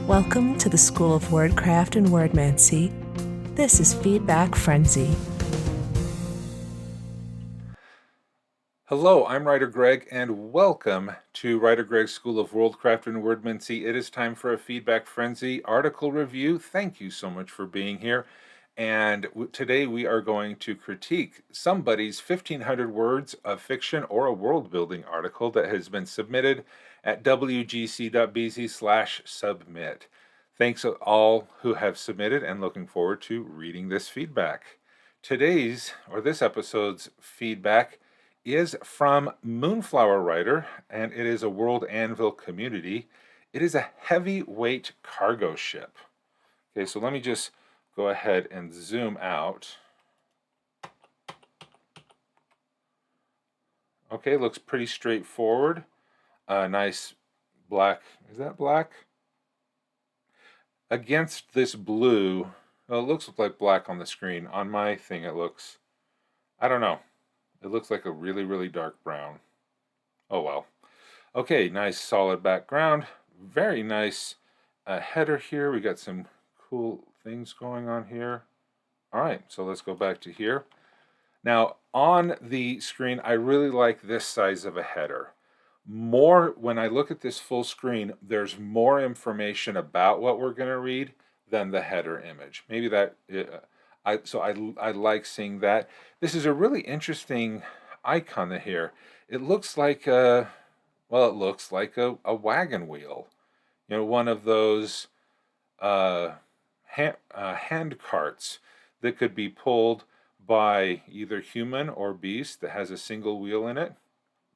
Welcome to the School of Wordcraft and Worldmancy. This is Feedback Frenzy. Hello, I'm WriterGreg, and welcome to WriterGreg's School of Worldcraft and Worldmancy. It is time for a Feedback Frenzy article review. Thank you so much for being here. And today we are going to critique somebody's 1,500 words of fiction or a world-building article that has been submitted at wgc.bz/submit. Thanks to all who have submitted, and looking forward to reading this feedback. This episode's feedback is from Moonflower Writer, and it is a World Anvil community. It is a heavyweight cargo ship. Okay, so let me just go ahead and zoom out. Okay, looks pretty straightforward. Nice black. Is that black? Against this blue, well, it looks like black on the screen. On my thing, it looks, I don't know. It looks like a really, really dark brown. Oh well. Okay, nice solid background. Very nice header here. We got some cool things going on here. All right, so let's go back to here. Now, on the screen, I really like this size of a header. When I look at this full screen, there's more information about what we're going to read than the header image. Maybe that, I like seeing that. This is a really interesting icon here. It looks like a wagon wheel. You know, one of those hand carts that could be pulled by either human or beast that has a single wheel in it.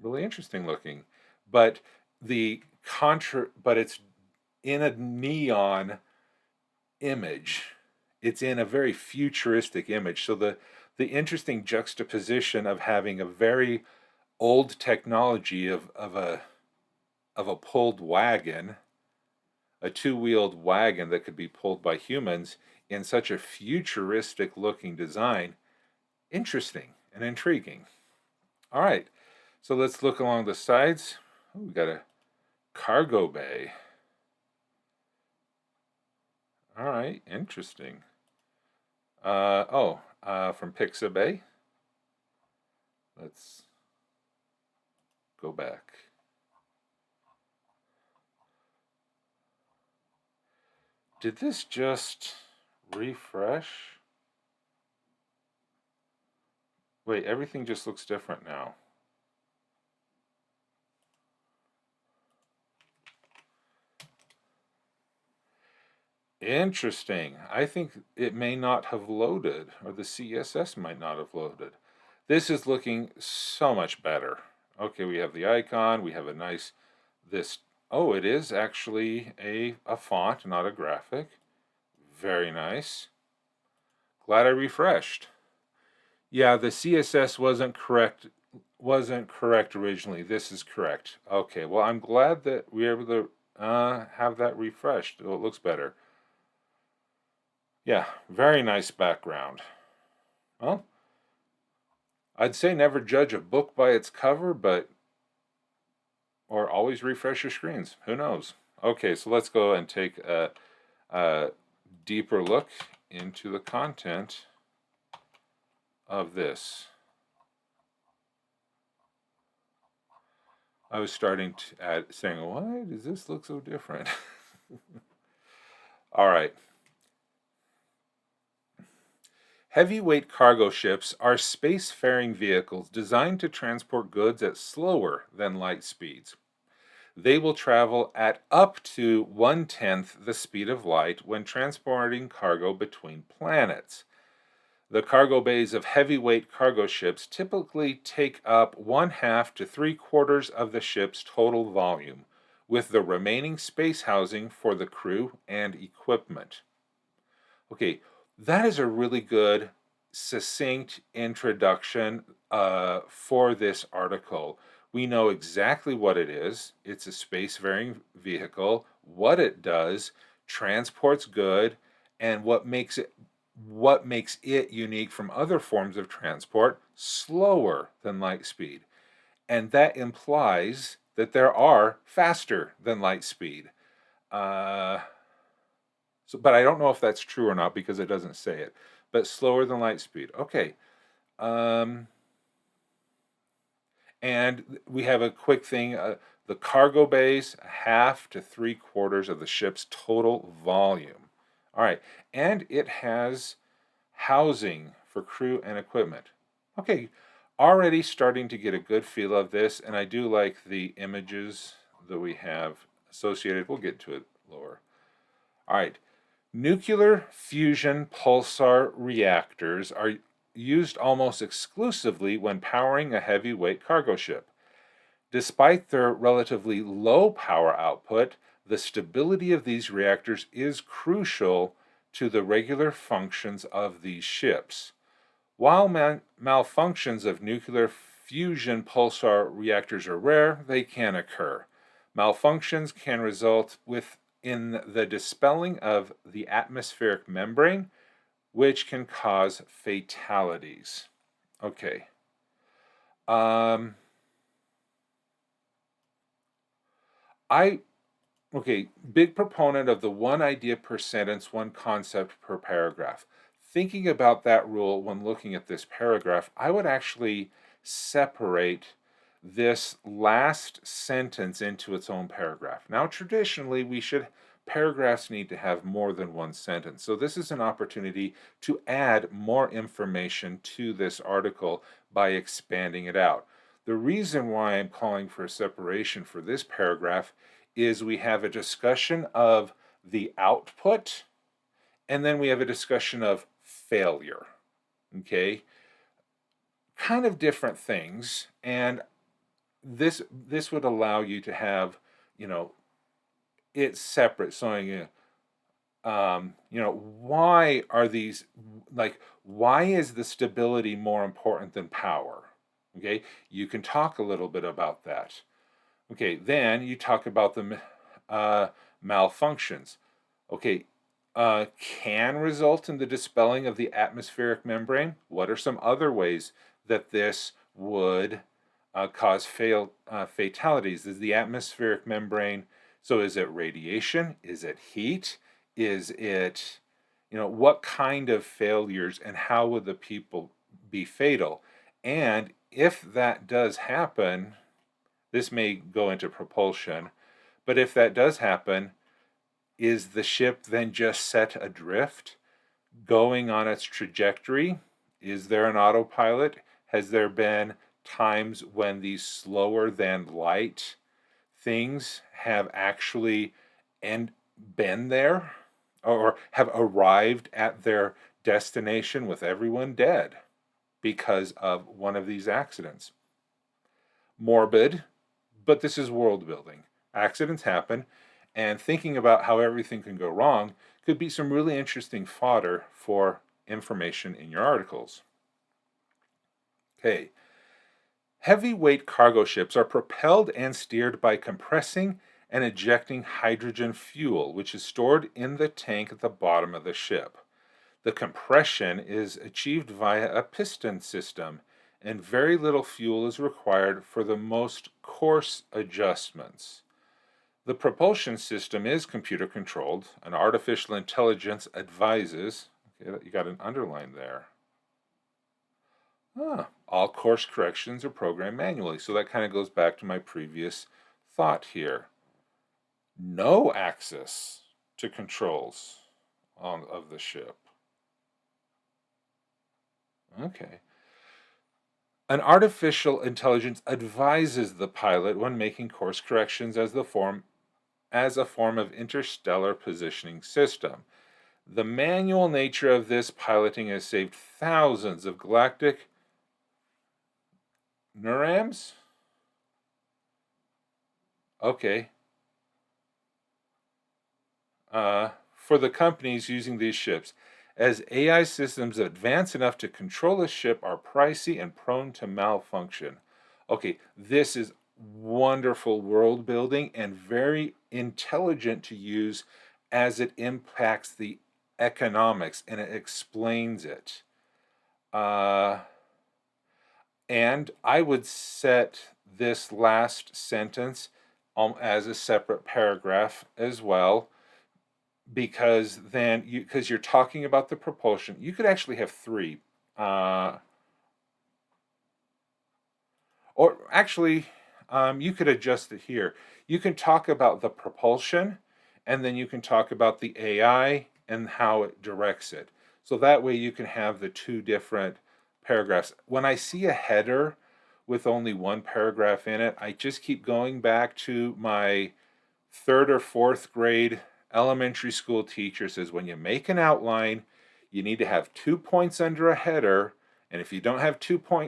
Really interesting looking. But it's in a neon image. It's in a very futuristic image. So the interesting juxtaposition of having a very old technology of a pulled wagon, a two-wheeled wagon that could be pulled by humans in such a futuristic looking design. Interesting and intriguing. All right, so let's look along the sides. Oh, we got a cargo bay. All right, interesting. From Pixabay. Let's go back. Did this just refresh? Wait, everything just looks different now. Interesting. I think it may not have loaded, or the CSS might not have loaded. This is looking so much better. Okay, we have the icon, we have a nice, oh, it is actually a font, not a graphic. Very nice. Glad I refreshed. Yeah, the CSS wasn't correct originally. This is correct. Okay, well, I'm glad that we were able to have that refreshed. Oh, it looks better. Yeah, very nice background. Well, I'd say never judge a book by its cover, or always refresh your screens. Who knows? Okay, so let's go and take a deeper look into the content of this. I was starting to saying, why does this look so different? All right. Heavyweight cargo ships are spacefaring vehicles designed to transport goods at slower than light speeds. They will travel at up to 1/10 the speed of light when transporting cargo between planets. The cargo bays of heavyweight cargo ships typically take up 1/2 to 3/4 of the ship's total volume, with the remaining space housing for the crew and equipment. Okay, that is a really good, succinct introduction for this article. We know exactly what it is. It's a spacefaring vehicle, what it does, transports good, and what makes it unique from other forms of transport, slower than light speed. And that implies that there are faster than light speed. So, but I don't know if that's true or not because it doesn't say it. But slower than light speed. Okay. Um, and we have a quick thing. The cargo bay's half to 3/4 of the ship's total volume. All right. And it has housing for crew and equipment. Okay. Already starting to get a good feel of this. And I do like the images that we have associated. We'll get to it lower. All right. Nuclear fusion pulsar reactors are used almost exclusively when powering a heavyweight cargo ship. Despite their relatively low power output, the stability of these reactors is crucial to the regular functions of these ships. While malfunctions of nuclear fusion pulsar reactors are rare, they can occur. Malfunctions can result in the dispelling of the atmospheric membrane, which can cause fatalities. Okay. Um, I Okay, big proponent of the one idea per sentence, one concept per paragraph. Thinking about that rule when looking at this paragraph, I would actually separate this last sentence into its own paragraph. Now, traditionally, paragraphs need to have more than one sentence. So this is an opportunity to add more information to this article by expanding it out. The reason why I'm calling for a separation for this paragraph is we have a discussion of the output, and then we have a discussion of failure. Okay, kind of different things, and this would allow you to have, you know, it separate. So why are these, like, why is the stability more important than power? Okay, you can talk a little bit about that. Okay, then you talk about the malfunctions. Okay, can result in the dispelling of the atmospheric membrane. What are some other ways that this would cause fatalities? Is the atmospheric membrane, so is it radiation? Is it heat? Is it, what kind of failures and how would the people be fatal? And if that does happen, this may go into propulsion, but if that does happen, is the ship then just set adrift, going on its trajectory? Is there an autopilot? Has there been times when these slower than light things have actually been there or have arrived at their destination with everyone dead because of one of these accidents? Morbid, but this is world building. Accidents happen, and thinking about how everything can go wrong could be some really interesting fodder for information in your articles. Okay. Heavyweight cargo ships are propelled and steered by compressing and ejecting hydrogen fuel, which is stored in the tank at the bottom of the ship. The compression is achieved via a piston system, and very little fuel is required for the most coarse adjustments. The propulsion system is computer controlled, and artificial intelligence advises. Okay, you got an underline there. All course corrections are programmed manually. So that kind of goes back to my previous thought here. No access to controls of the ship. Okay. An artificial intelligence advises the pilot when making course corrections as a form of interstellar positioning system. The manual nature of this piloting has saved thousands of galactic NURAMs? Okay. For the companies using these ships. As AI systems advance enough to control a ship are pricey and prone to malfunction. Okay, this is wonderful world building and very intelligent to use as it impacts the economics and it explains it. And I would set this last sentence as a separate paragraph as well, because then because you're talking about the propulsion, you could actually have three. Uh, or actually, you could adjust it here. You can talk about the propulsion, and then you can talk about the AI and how it directs it. So that way you can have the two different paragraphs. When I see a header with only one paragraph in it, I just keep going back to my third or fourth grade elementary school teacher says when you make an outline, you need to have 2 points under a header. And if you don't have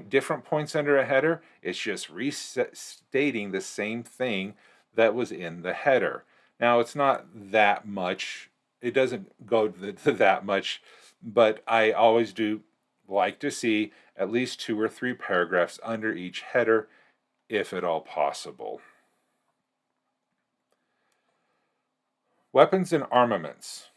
different points under a header, it's just restating the same thing that was in the header. Now, it's not that much. It doesn't go to that much, but I always do like to see at least 2 or 3 paragraphs under each header, if at all possible. Weapons and armaments.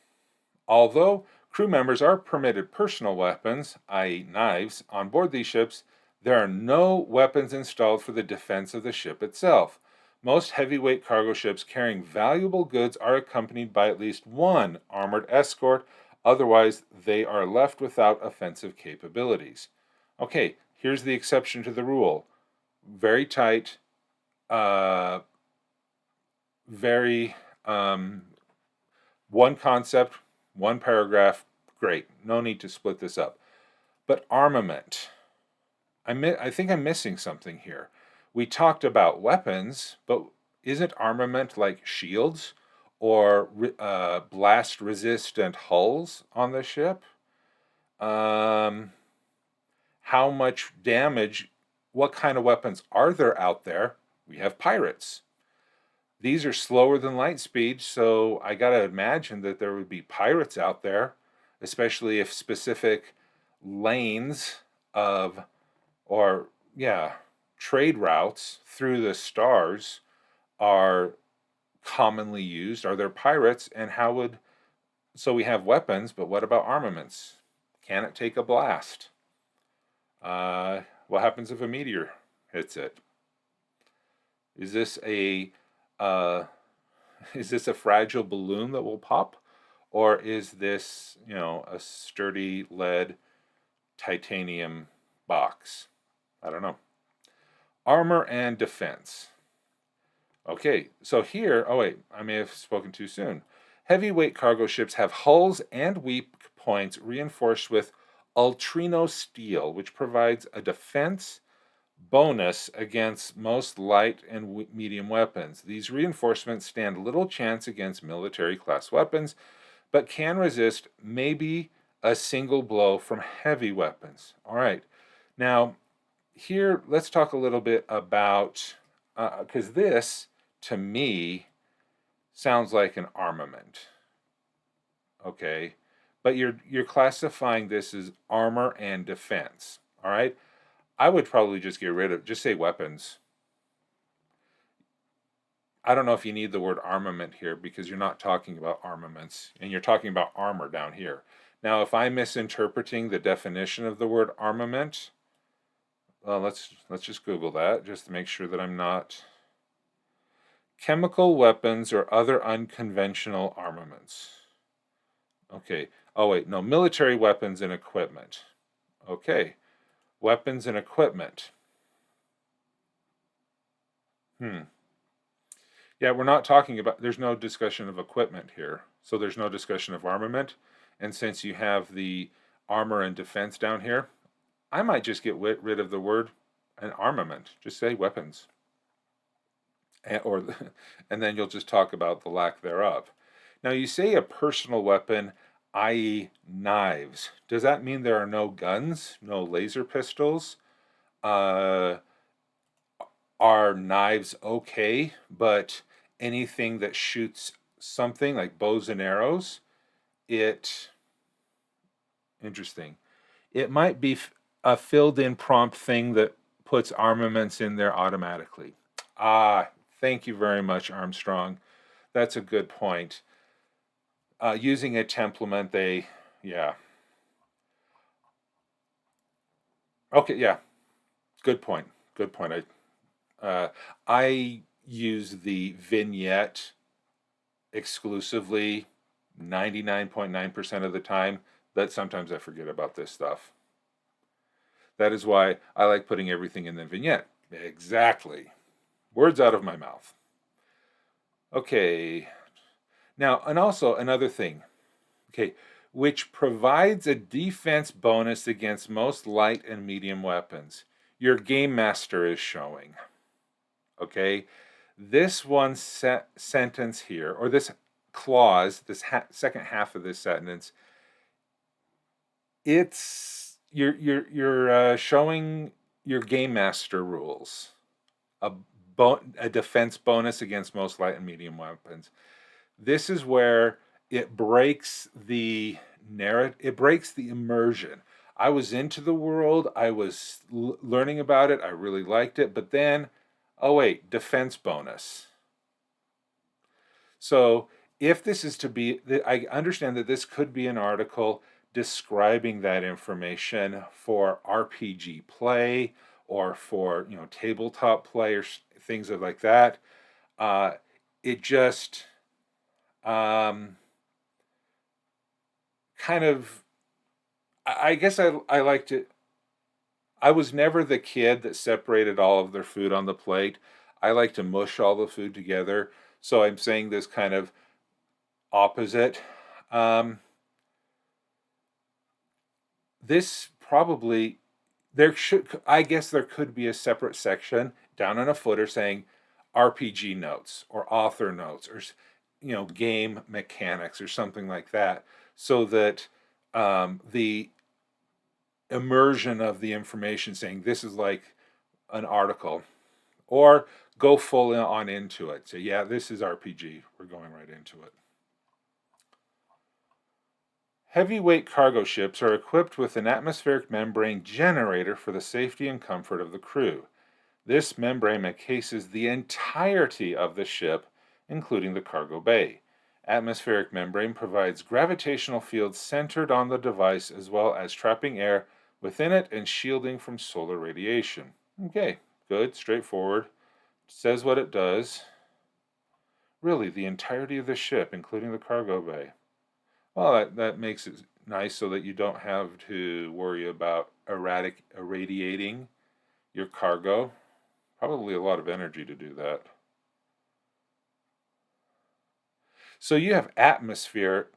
Although crew members are permitted personal weapons, i.e., knives, on board these ships, there are no weapons installed for the defense of the ship itself. Most heavyweight cargo ships carrying valuable goods are accompanied by at least one armored escort, otherwise, they are left without offensive capabilities. Okay, here's the exception to the rule. Very tight, uh, very one concept, one paragraph, great. No need to split this up. But armament, I think I'm missing something here. We talked about weapons, but isn't armament like shields or blast resistant hulls on the ship? Um, how much damage, what kind of weapons are there out there? We have pirates. These are slower than light speed, so I got to imagine that there would be pirates out there, especially if specific lanes of, or yeah, trade routes through the stars are commonly used. Are there pirates? And how would, so we have weapons, but what about armaments? Can it take a blast? What happens if a meteor hits it? Is this a uh, is this a fragile balloon that will pop, or is this, a sturdy lead titanium box? I don't know. Armor and defense. Okay, so here, oh wait, I may have spoken too soon. Heavyweight cargo ships have hulls and weak points reinforced with ultrino steel, which provides a defense bonus against most light and medium weapons. These reinforcements stand little chance against military class weapons, but can resist maybe a single blow from heavy weapons. All right, now here let's talk a little bit about, because this to me sounds like an armament. Okay, but you're classifying this as armor and defense. All right, I would probably just say weapons. I don't know if you need the word armament here because you're not talking about armaments and you're talking about armor down here. Now, if I'm misinterpreting the definition of the word armament, let's just Google that just to make sure that I'm not. Chemical weapons or other unconventional armaments. Okay. Oh wait, no, military weapons and equipment. Okay. Weapons and equipment. Yeah, we're not talking about, there's no discussion of equipment here. So there's no discussion of armament. And since you have the armor and defense down here, I might just get rid of the word an armament. Just say weapons. And then you'll just talk about the lack thereof. Now, you say a personal weapon, i.e., knives. Does that mean there are no guns, no laser pistols? Are knives okay, but anything that shoots something like bows and arrows, interesting. It might be a filled in prompt thing that puts armaments in there automatically. Thank you very much, Armstrong. That's a good point. Using a templament, yeah. Okay, yeah. Good point. Good point. I use the vignette exclusively 99.9% of the time, but sometimes I forget about this stuff. That is why I like putting everything in the vignette. Exactly. Words out of my mouth. Okay. Now, and also another thing, okay, which provides a defense bonus against most light and medium weapons. Your game master is showing. Okay, this one sentence here, or this clause, this second half of this sentence, it's you're showing your game master rules. A a defense bonus against most light and medium weapons. This is where it breaks the narrative, it breaks the immersion. I was into the world, I was learning about it, I really liked it, but then, oh wait, defense bonus. So if this is to be, I understand that this could be an article describing that information for RPG play or for tabletop play or things like that. It just kind of, I guess I liked it. I was never the kid that separated all of their food on the plate. I like to mush all the food together. So I'm saying this kind of opposite. Um, this probably, I guess there could be a separate section down in a footer saying RPG notes or author notes or game mechanics or something like that, so that the immersion of the information, saying this is like an article, or go full on into it. Say, yeah, this is RPG. We're going right into it. Heavyweight cargo ships are equipped with an atmospheric membrane generator for the safety and comfort of the crew. This membrane encases the entirety of the ship, including the cargo bay. Atmospheric membrane provides gravitational fields centered on the device as well as trapping air within it and shielding from solar radiation. Okay, good, straightforward. Says what it does. Really, the entirety of the ship, including the cargo bay. Well, that makes it nice so that you don't have to worry about irradiating your cargo. Probably a lot of energy to do that. So you have atmosphere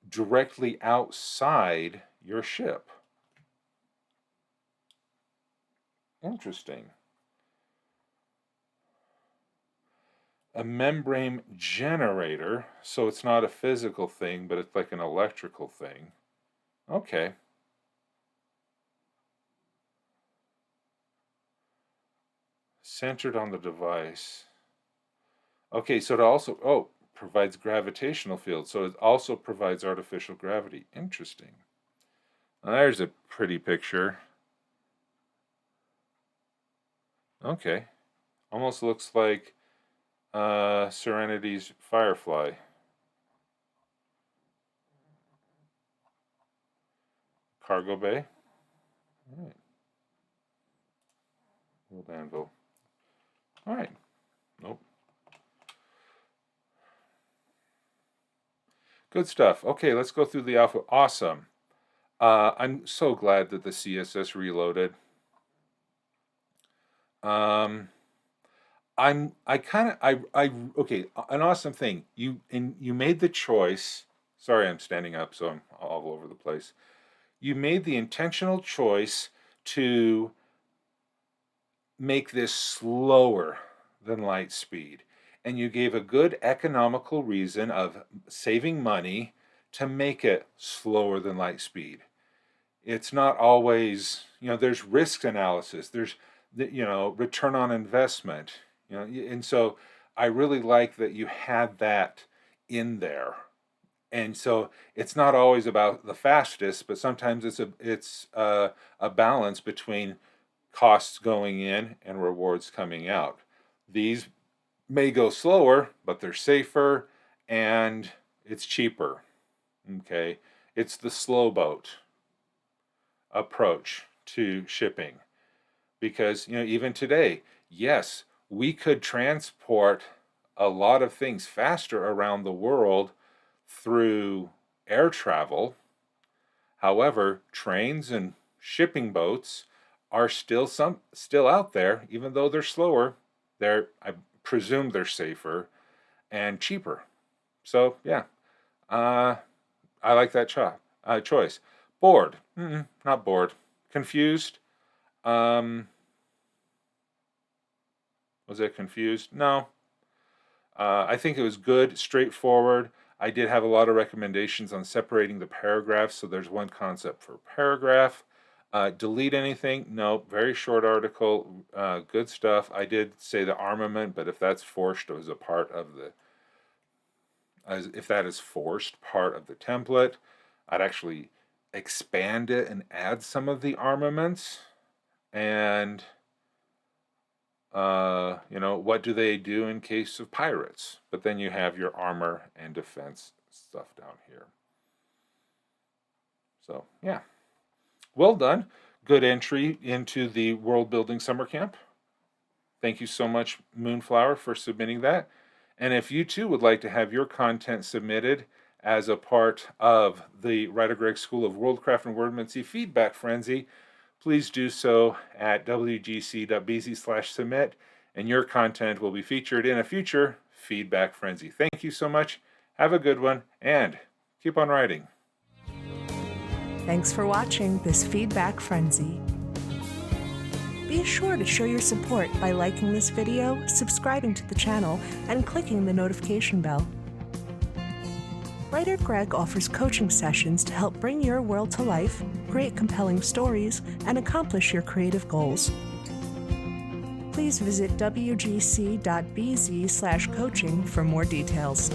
directly outside your ship. Interesting. A membrane generator, so it's not a physical thing, but it's like an electrical thing. Okay. Centered on the device. Okay, so it also, provides gravitational field, so it also provides artificial gravity. Interesting. Now, there's a pretty picture. Okay. Almost looks like Serenity's Firefly. Cargo bay. All right. World Anvil. All right. Nope. Good stuff. Okay, let's go through the alpha. Awesome. I'm so glad that the CSS reloaded. Um, okay, an awesome thing. You made the choice. Sorry, I'm standing up, so I'm all over the place. You made the intentional choice to make this slower than light speed. And you gave a good economical reason of saving money to make it slower than light speed. It's not always, there's risk analysis, there's, return on investment, and so I really like that you had that in there. And so it's not always about the fastest, but sometimes it's a balance between costs going in and rewards coming out. These may go slower, but they're safer and it's cheaper. Okay, it's the slow boat approach to shipping, because even today, yes, we could transport a lot of things faster around the world through air travel. However, trains and shipping boats are still out there, even though they're slower. I presume they're safer and cheaper. So yeah, I like that choice. Bored? Not bored. Confused? Was I confused? No. I think it was good, straightforward. I did have a lot of recommendations on separating the paragraphs, so there's one concept per paragraph. Delete anything? No, very short article, good stuff. I did say the armament, but if that's forced as a part of the, if that is forced part of the template, I'd actually expand it and add some of the armaments. And what do they do in case of pirates? But then you have your armor and defense stuff down here. So, yeah. Well done. Good entry into the World Building Summer Camp. Thank you so much, Moonflower, for submitting that. And if you too would like to have your content submitted as a part of the WriterGreg School of Worldcraft and Worldmancy Feedback Frenzy, please do so at wgc.bz/submit, and your content will be featured in a future Feedback Frenzy. Thank you so much. Have a good one, and keep on writing. Thanks for watching this Feedback Frenzy. Be sure to show your support by liking this video, subscribing to the channel, and clicking the notification bell. WriterGreg offers coaching sessions to help bring your world to life, create compelling stories, and accomplish your creative goals. Please visit wgc.bz/coaching for more details.